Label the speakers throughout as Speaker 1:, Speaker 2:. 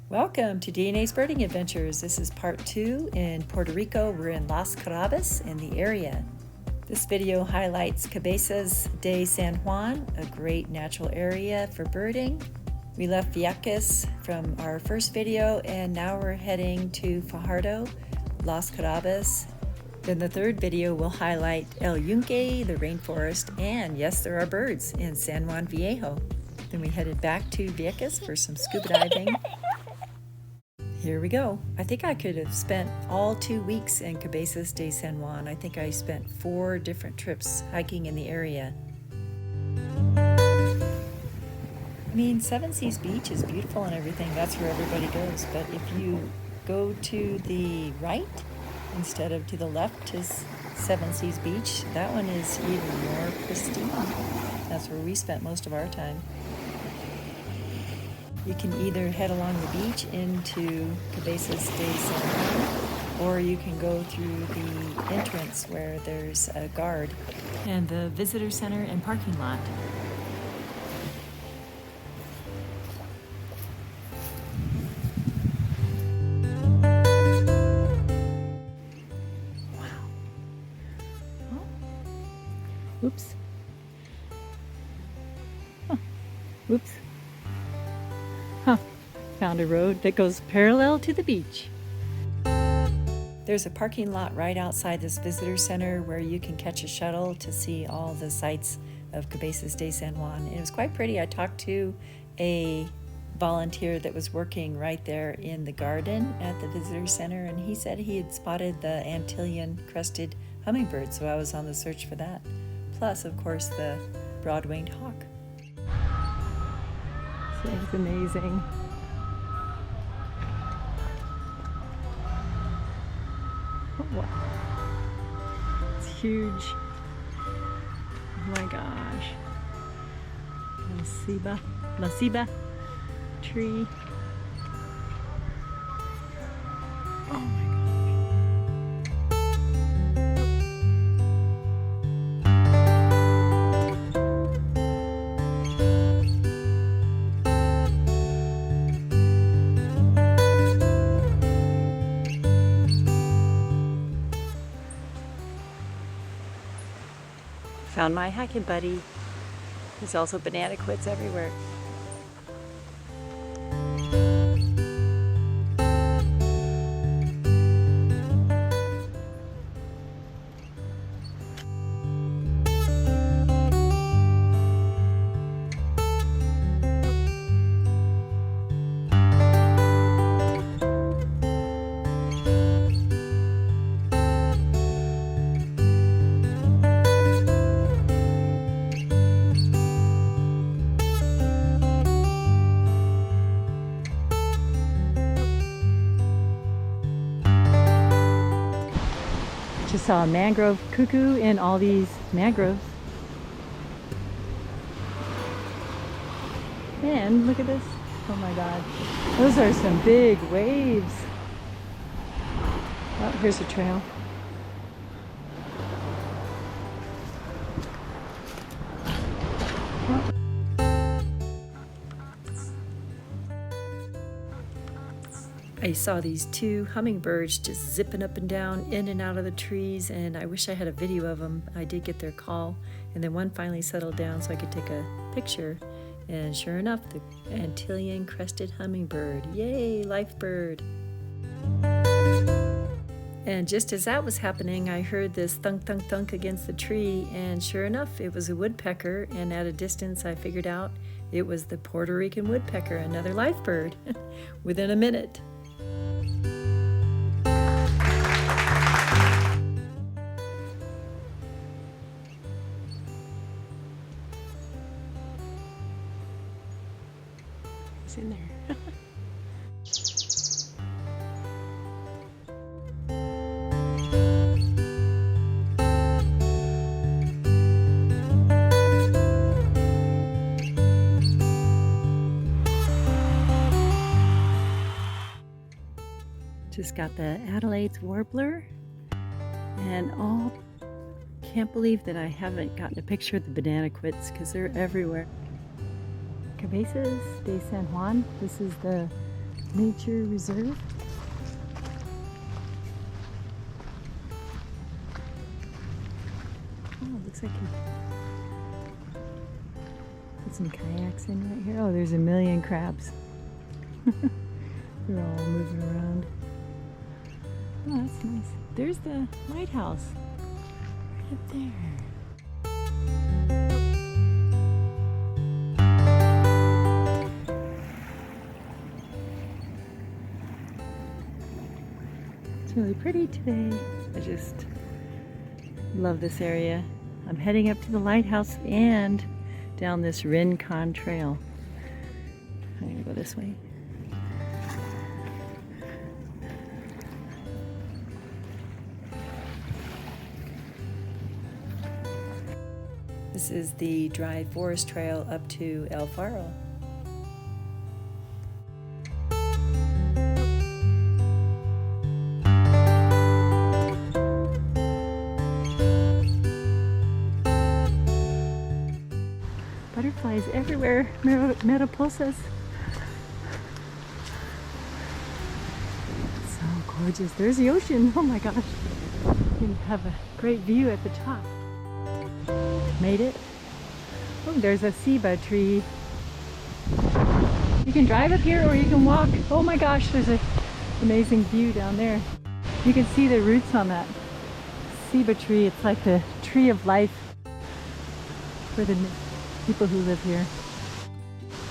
Speaker 1: Welcome to DNA's Birding Adventures. This is part 2 in Puerto Rico. We're in Las Cabezas in the area. This video highlights Cabezas de San Juan, a great natural area for birding. We left Vieques from our first video and now we're heading to Faro, Las Cabezas. Then the third video will highlight El Yunque, the rainforest, and yes, there are birds in San Juan Viejo. Then we headed back to Vieques for some scuba diving. Here we go. I think I could have spent all 2 weeks in Cabezas de San Juan. I think I spent 4 different trips hiking in the area. I mean, Seven Seas Beach is beautiful and everything. That's where everybody goes. But if you go to the right instead of to the left to Seven Seas Beach, that one is even more pristine. That's where we spent most of our time. You can either head along the beach into Cabezas de San Juan, or you can go through the entrance where there's a guard and the visitor center and parking lot. Wow. Oh. Oops. Huh. Oops. Huh, found a road that goes parallel to the beach. There's a parking lot right outside this visitor center where you can catch a shuttle to see all the sights of Cabezas de San Juan. It was quite pretty. I talked to a volunteer that was working right there in the garden at the visitor center, and he said he had spotted the Antillean crested hummingbird, so I was on the search for that. Plus, of course, the broad-winged hawk. It's amazing. Oh, wow. It's huge. Oh my gosh. La Ceiba tree. Oh my gosh. Found my hiking buddy. There's also banana quits everywhere. Just saw a mangrove cuckoo in all these mangroves. And look at this. Oh my God. Those are some big waves. Oh, here's a trail. Oh. I saw these 2 hummingbirds just zipping up and down, in and out of the trees, and I wish I had a video of them. I did get their call, and then one finally settled down so I could take a picture. And sure enough, the Antillean crested hummingbird. Yay, Lifebird. And just as that was happening, I heard this thunk, thunk, thunk against the tree, and sure enough, it was a woodpecker, and at a distance I figured out it was the Puerto Rican woodpecker, another Lifebird, within a minute. It's in there. Just got the Adelaide's warbler, and oh, can't believe that I haven't gotten a picture of the banana quits because they're everywhere. Cabezas de San Juan. This is the Nature Reserve. Oh, it looks like you put some kayaks in right here. Oh, there's a million crabs. They're all moving around. Oh, that's nice. There's the lighthouse. Right up there. It's really pretty today. I just love this area. I'm heading up to the lighthouse and down this Rincon Trail. I'm gonna go this way. This is the dry forest trail up to El Faro. Butterflies everywhere, mariposas. So gorgeous. There's the ocean. Oh my gosh. You have a great view at the top. Made it. Oh, there's a ceiba tree. You can drive up here or you can walk. Oh my gosh, there's an amazing view down there. You can see the roots on that ceiba tree. It's like the tree of life for the people who live here.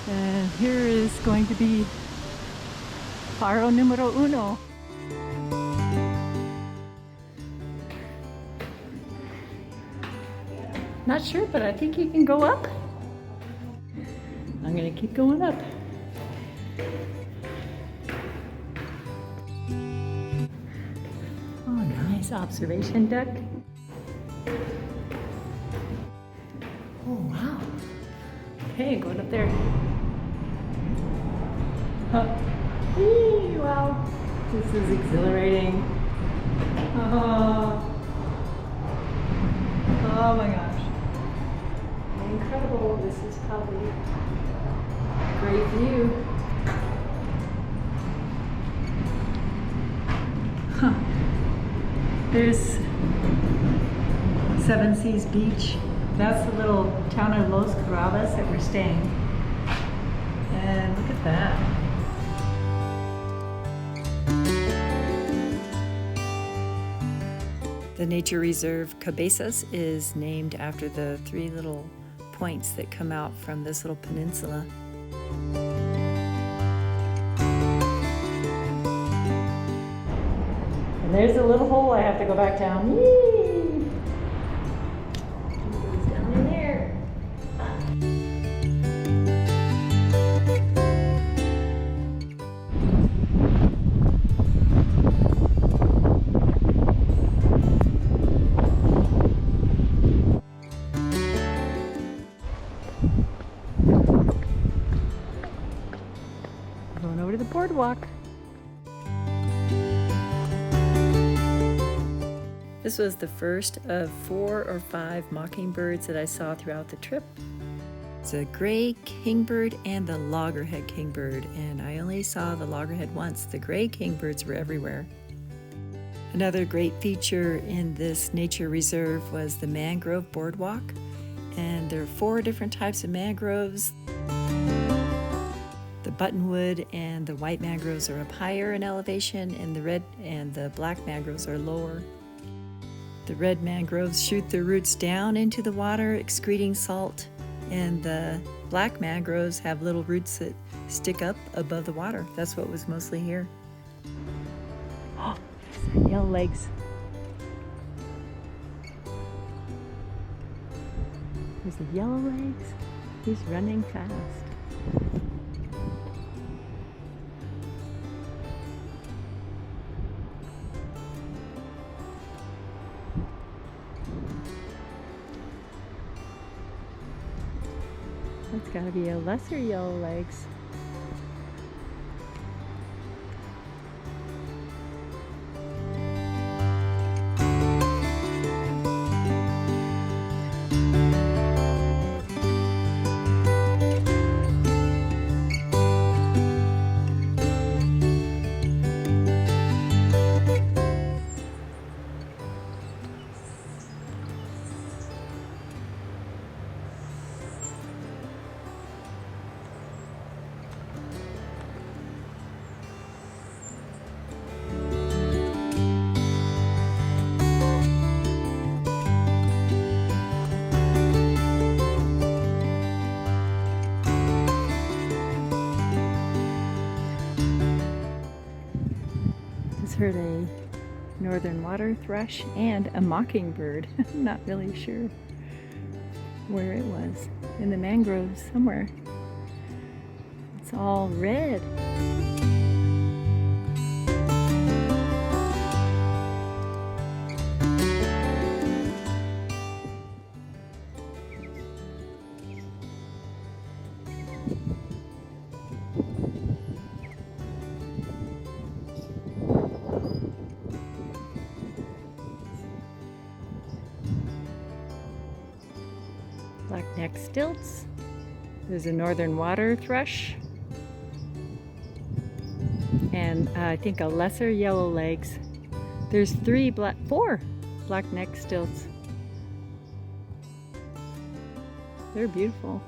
Speaker 1: And here is going to be Faro numero uno. Not sure, but I think you can go up. I'm gonna keep going up. Oh, nice observation deck. Oh, wow. Okay, going up there. Wow, this is exhilarating. Oh my gosh. Incredible. This is probably a great view. There's Seven Seas Beach. That's the little town of Los Carabas that we're staying. And look at that. The nature reserve Cabezas is named after the three little points that come out from this little peninsula. And there's a little hole I have to go back down. Yee! It's down in there. Going over to the boardwalk. This was the first of 4 or 5 mockingbirds that I saw throughout the trip. It's a gray kingbird and the loggerhead kingbird, and I only saw the loggerhead once. The gray kingbirds were everywhere. Another great feature in this nature reserve was the mangrove boardwalk, and there are 4 different types of mangroves. The buttonwood and the white mangroves are up higher in elevation, and the red and the black mangroves are lower. The red mangroves shoot their roots down into the water, excreting salt, and the black mangroves have little roots that stick up above the water. That's what was mostly here. Oh, there's yellow legs. There's the yellow legs. He's running fast. That's gotta be a lesser yellow legs. just heard a northern water thrush and a mockingbird. I'm not really sure where it was. In the mangroves somewhere. It's all red. Black-necked stilts. There's a northern water thrush. And I think a lesser yellow legs. There's four black-necked stilts. They're beautiful.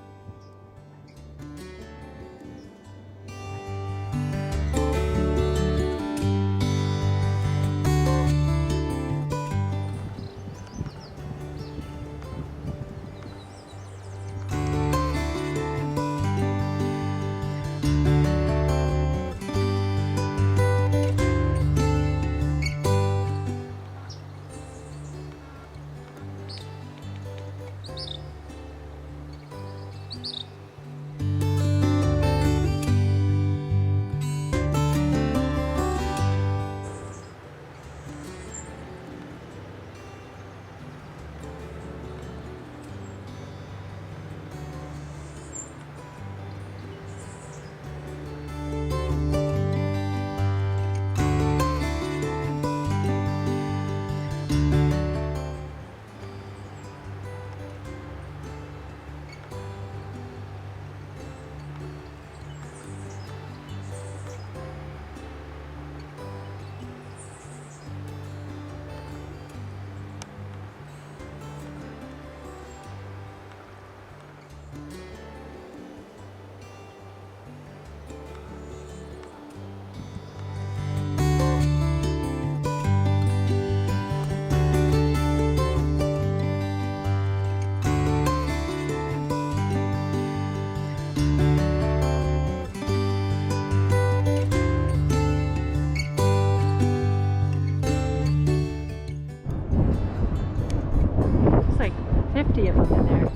Speaker 1: Of them in there.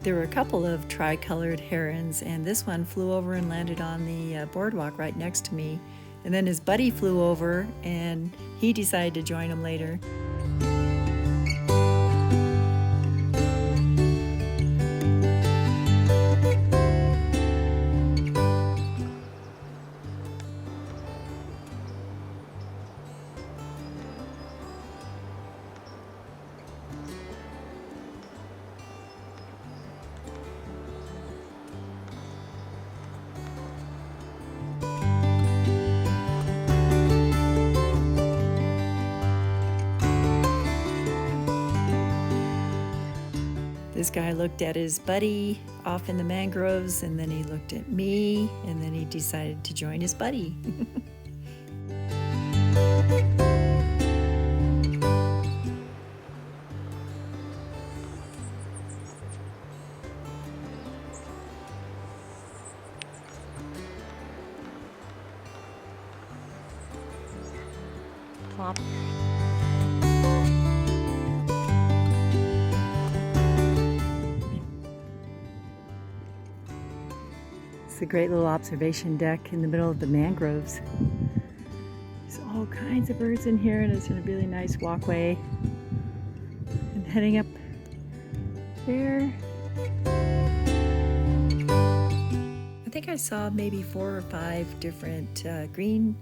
Speaker 1: There were a couple of tricolored herons, and this one flew over and landed on the boardwalk right next to me. And then his buddy flew over, and he decided to join him later. This guy looked at his buddy off in the mangroves, and then he looked at me, and then he decided to join his buddy. Plop. A great little observation deck in the middle of the mangroves. There's all kinds of birds in here, and it's in a really nice walkway. And heading up there, I think I saw maybe 4 or 5 different green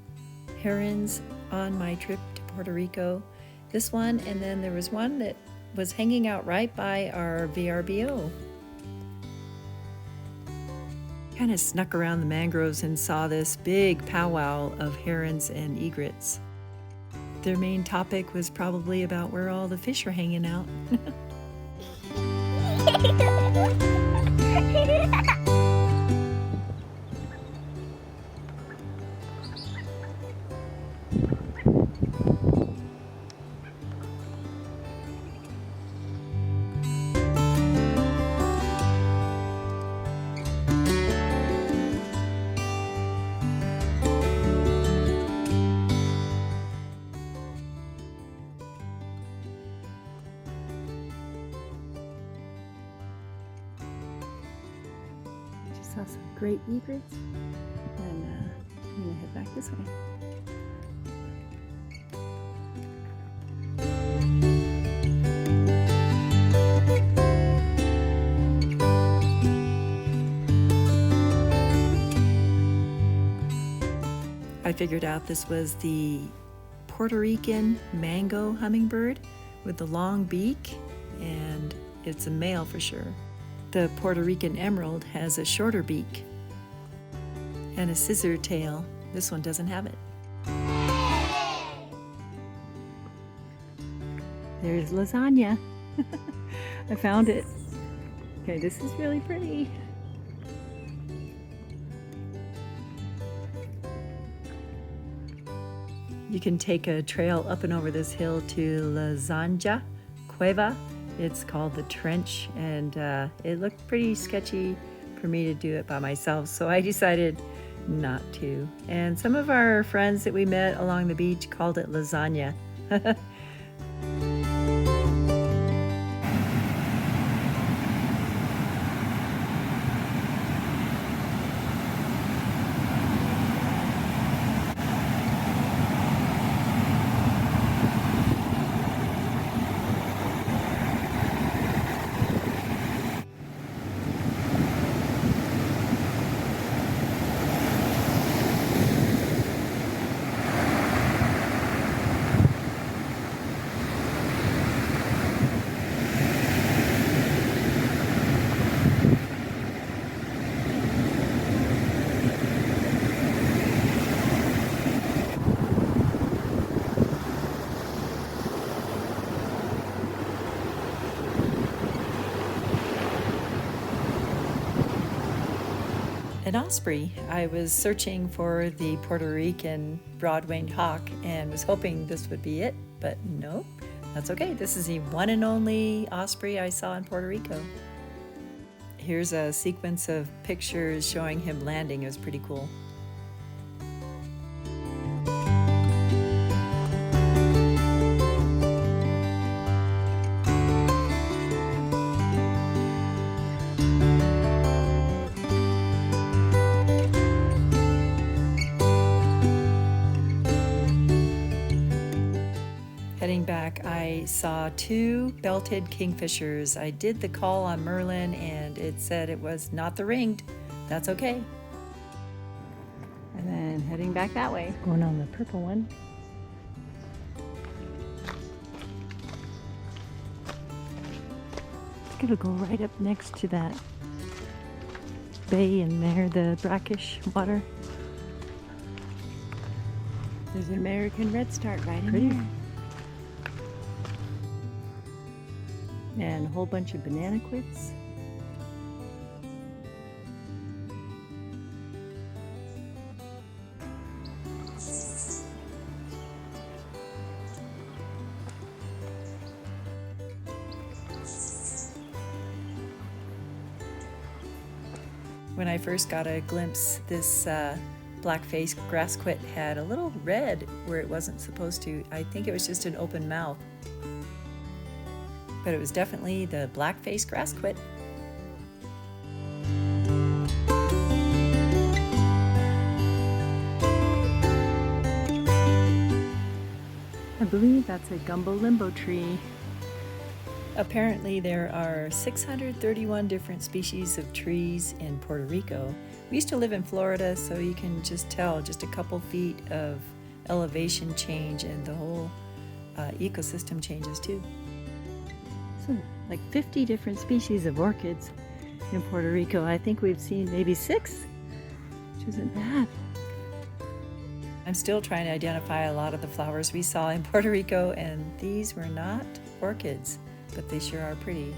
Speaker 1: herons on my trip to Puerto Rico. This one, and then there was one that was hanging out right by our VRBO. Kind of snuck around the mangroves and saw this big powwow of herons and egrets. Their main topic was probably about where all the fish are hanging out. great egrets. And I'm gonna head back this way. I figured out this was the Puerto Rican mango hummingbird with the long beak, and it's a male for sure. The Puerto Rican emerald has a shorter beak and a scissor tail. This one doesn't have it. There's lasagna. I found it. Okay, this is really pretty. You can take a trail up and over this hill to Zanja Cueva. It's called the Trench, and it looked pretty sketchy for me to do it by myself, so I decided not to. And some of our friends that we met along the beach called it lasagna. An osprey. I was searching for the Puerto Rican broad-winged hawk and was hoping this would be it, but no, that's okay. This is the one and only osprey I saw in Puerto Rico. Here's a sequence of pictures showing him landing. It was pretty cool. Heading back, I saw two belted kingfishers. I did the call on Merlin and it said it was not the ringed. That's okay. And then heading back that way, going on the purple one. It's gonna go right up next to that bay in there, the brackish water. There's an American redstart right in there. And a whole bunch of banana quits. When I first got a glimpse, this black-faced grassquit had a little red where it wasn't supposed to. I think it was just an open mouth. But it was definitely the black-faced grassquit. I believe that's a gumbo limbo tree. Apparently there are 631 different species of trees in Puerto Rico. We used to live in Florida, so you can just tell just a couple feet of elevation change and the whole ecosystem changes too. So like 50 different species of orchids in Puerto Rico. I think we've seen maybe 6, which isn't bad. I'm still trying to identify a lot of the flowers we saw in Puerto Rico, and these were not orchids, but they sure are pretty.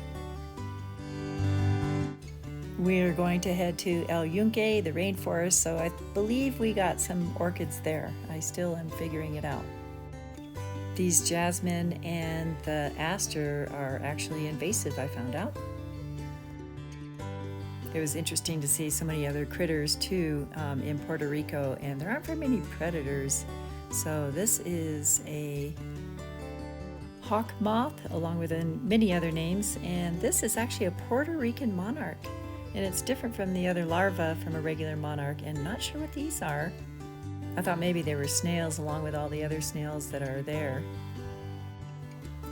Speaker 1: We're going to head to El Yunque, the rainforest, so I believe we got some orchids there. I still am figuring it out. These jasmine and the aster are actually invasive, I found out. It was interesting to see so many other critters too in Puerto Rico, and there aren't very many predators. So this is a hawk moth along with many other names, and this is actually a Puerto Rican monarch. And it's different from the other larvae from a regular monarch, and not sure what these are. I thought maybe they were snails along with all the other snails that are there.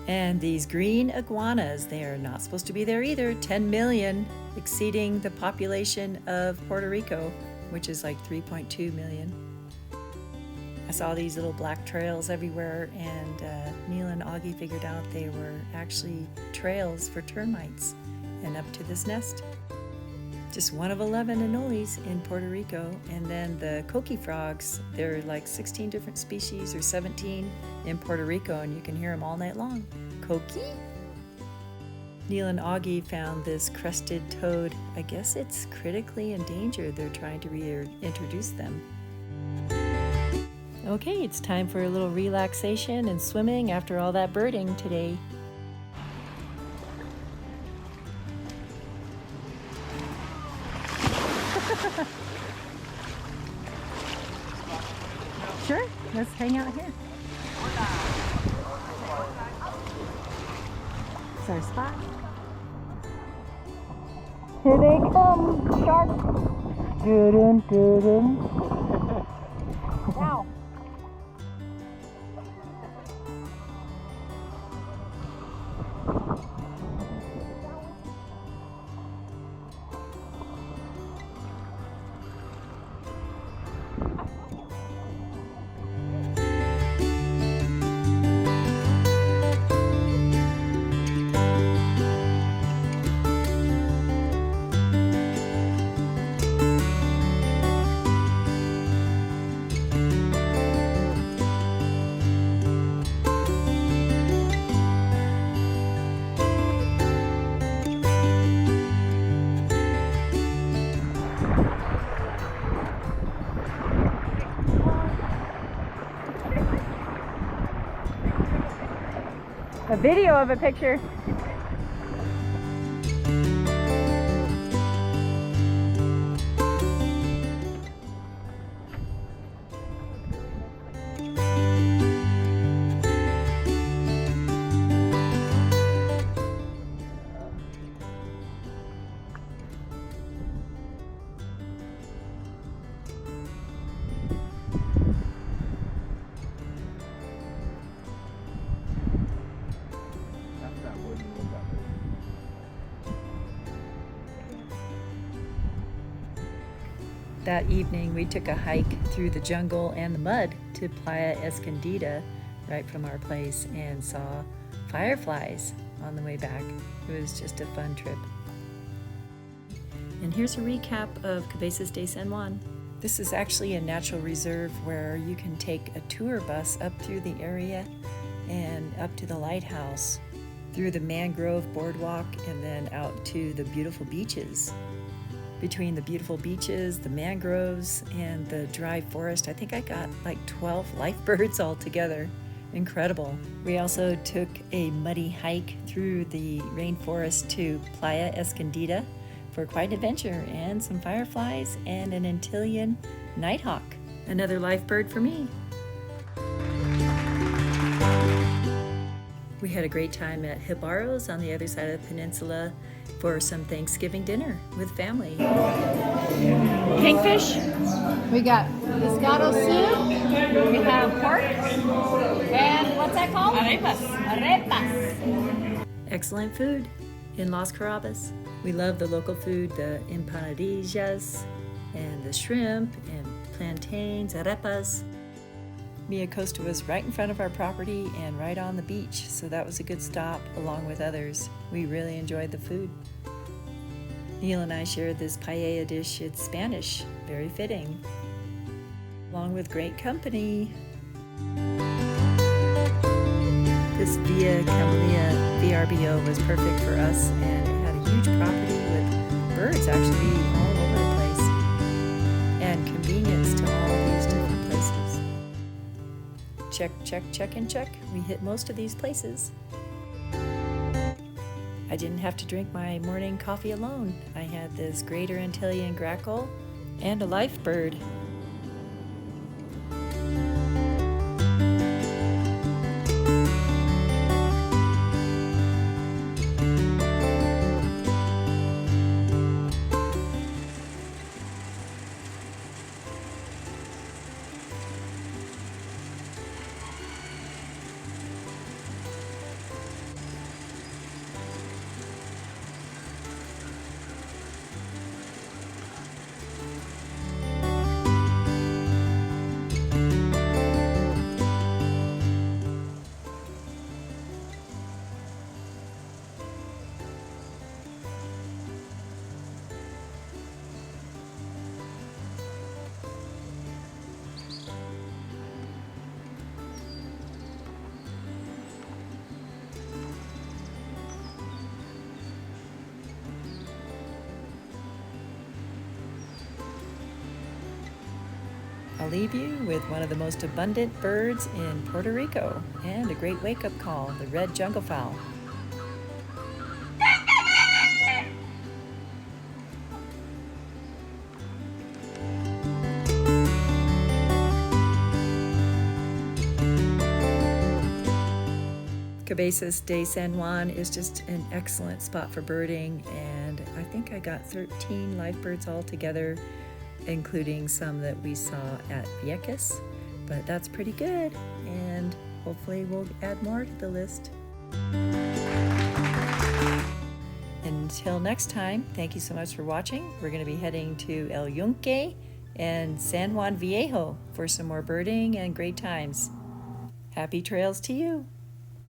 Speaker 1: And these green iguanas, they are not supposed to be there either. 10 million, exceeding the population of Puerto Rico, which is like 3.2 million. I saw these little black trails everywhere, and Neil and Augie figured out they were actually trails for termites and up to this nest. Just one of 11 anoles in Puerto Rico. And then the coqui frogs, there are like 16 different species or 17 in Puerto Rico, and you can hear them all night long. Coqui? Neil and Augie found this crested toad. I guess it's critically endangered. They're trying to reintroduce them. Okay, it's time for a little relaxation and swimming after all that birding today. Sure, let's hang out here. It's our spot. Here they come, sharks. Doo-dum, doo-dum. Wow. A video of a picture. That evening, we took a hike through the jungle and the mud to Playa Escondida, right from our place, and saw fireflies on the way back. It was just a fun trip. And here's a recap of Cabezas de San Juan. This is actually a natural reserve where you can take a tour bus up through the area and up to the lighthouse, through the mangrove boardwalk, and then out to the beautiful beaches. Between the beautiful beaches, the mangroves, and the dry forest, I think I got like 12 Lifebirds all together. Incredible. We also took a muddy hike through the rainforest to Playa Escondida for quite an adventure, and some fireflies and an Antillean nighthawk. Another Lifebird for me. We had a great time at Jibaro's on the other side of the peninsula for some Thanksgiving dinner with family. Kingfish.
Speaker 2: We got pescado soup. We have pork. And what's that called? Arepas. Arepas.
Speaker 1: Excellent food in Las Carabas. We love the local food, the empanadillas and the shrimp and plantains, arepas. Mia Costa was right in front of our property and right on the beach, so that was a good stop along with others. We really enjoyed the food. Neil and I shared this paella dish. It's Spanish, very fitting, along with great company. This Via Camellia VRBO was perfect for us, and it had a huge property with birds actually all over the place, and convenience to all these different places. Check, check, check, and check. We hit most of these places. I didn't have to drink my morning coffee alone. I had this greater Antillean grackle and a Lifebird. I'll leave you with one of the most abundant birds in Puerto Rico and a great wake-up call, the red jungle fowl. Cabezas de San Juan is just an excellent spot for birding, and I think I got 13 Lifebirds all together, including some that we saw at Vieques, but that's pretty good, and hopefully we'll add more to the list. Until next time, thank you so much for watching. We're going to be heading to El Yunque and San Juan Viejo for some more birding and great times. Happy trails to you!